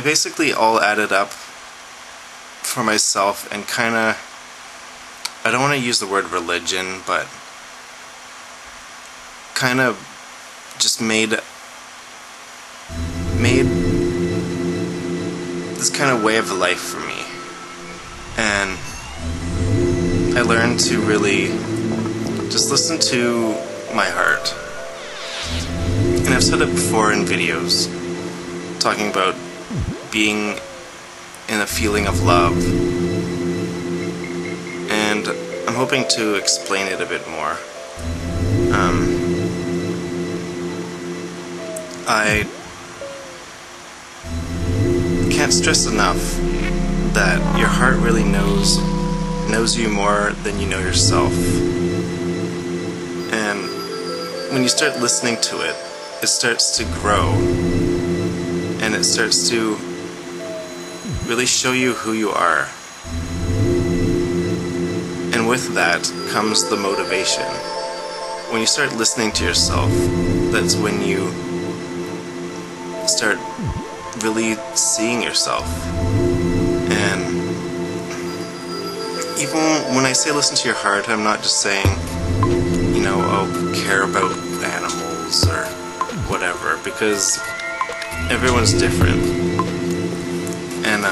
it basically all added up for myself and kinda, I don't want to use the word religion, but kind of just made this kind of way of life for me. And I learned to really just listen to my heart. And I've said it before in videos, talking about being in a feeling of love. And I'm hoping to explain it a bit more. I can't stress enough that your heart really knows you more than you know yourself. And when you start listening to it, it starts to grow, and it starts to really show you who you are. And with that comes the motivation. When you start listening to yourself, that's when you start really seeing yourself. And even when I say listen to your heart, I'm not just saying, you know, oh, care about animals or whatever, because everyone's different. And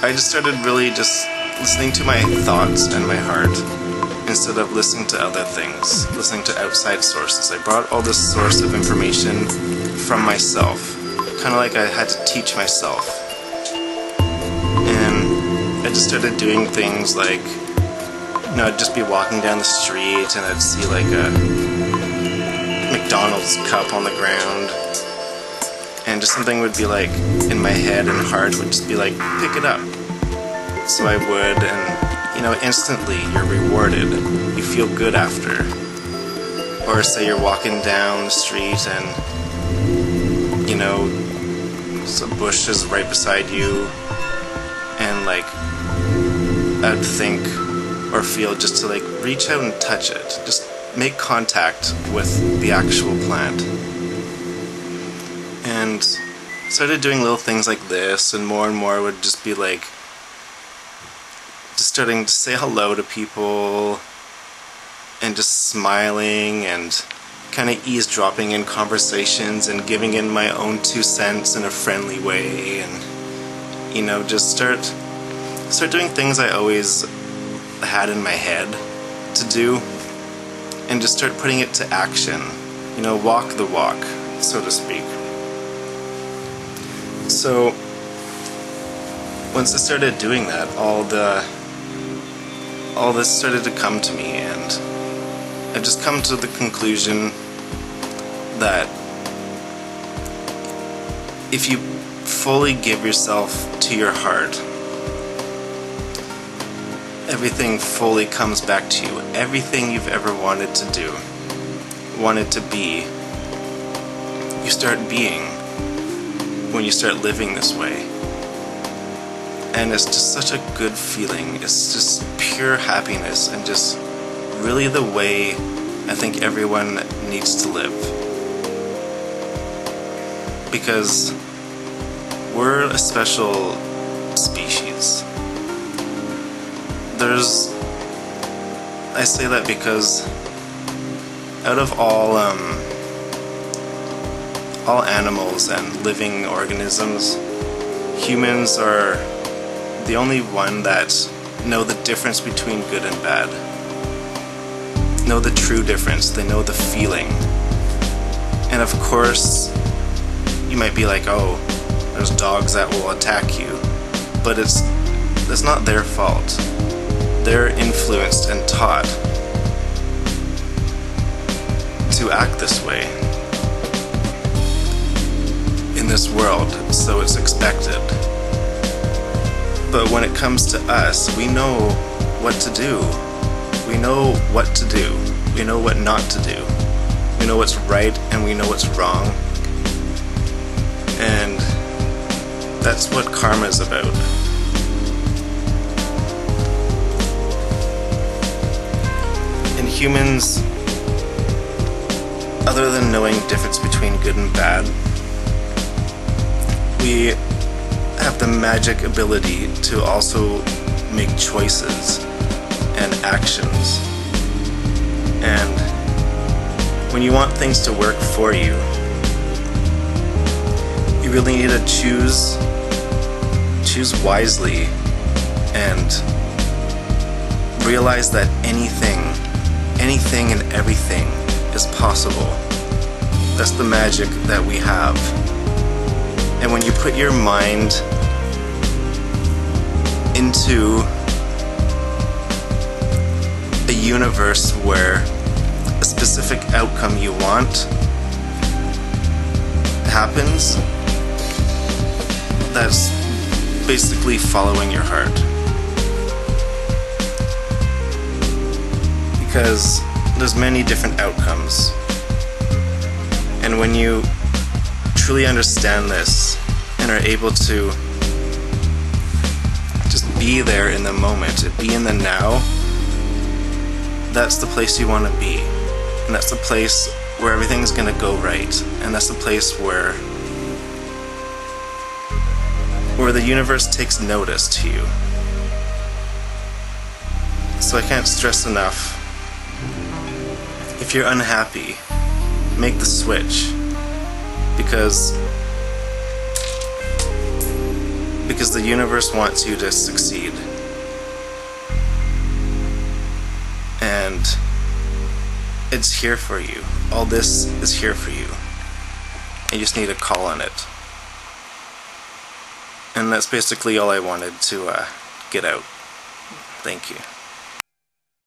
I just started really just listening to my thoughts and my heart instead of listening to other things, listening to outside sources. I brought all this source of information from myself, kind of like I had to teach myself. And I just started doing things like, you know, I'd just be walking down the street and I'd see like a McDonald's cup on the ground, and just something would be like in my head and heart would just be like, pick it up. So I would, and you know, instantly you're rewarded. You feel good after. Or say you're walking down the street and, you know, some bush is right beside you, and like I'd think or feel just to like reach out and touch it. Just make contact with the actual plant. And started doing little things like this, and more would just be like just starting to say hello to people and just smiling and kind of eavesdropping in conversations and giving in my own 2 cents in a friendly way, and you know, just start doing things I always had in my head to do, and just start putting it to action, you know, walk the walk, so to speak. So once I started doing that, all this started to come to me, and I've just come to the conclusion that if you fully give yourself to your heart, everything fully comes back to you. Everything you've ever wanted to do, wanted to be, you start being when you start living this way. And it's just such a good feeling. It's just pure happiness, and just really the way I think everyone needs to live. Because we're a special species. I say that because out of all animals and living organisms, humans are the only one that know the difference between good and bad. Know the true difference. They know the feeling. And of course, you might be like, oh, there's dogs that will attack you. But it's not their fault. They're influenced and taught to act this way in this world, so it's expected. But when it comes to us, we know what to do. We know what to do. We know what not to do. We know what's right and we know what's wrong. And that's what karma is about. And humans, other than knowing the difference between good and bad, we we have the magic ability to also make choices and actions. And when you want things to work for you, you really need to choose wisely and realize that anything and everything is possible. That's the magic that we have. And when you put your mind into a universe where a specific outcome you want happens, that's basically following your heart. Because there's many different outcomes. And when you truly understand this and are able to just be there in the moment, be in the now, that's the place you want to be. And that's the place where everything's gonna go right. And that's the place where the universe takes notice to you. So I can't stress enough, if you're unhappy, make the switch, because the universe wants you to succeed. And it's here for you. All this is here for you. You just need to call on it. And that's basically all I wanted to get out. Thank you.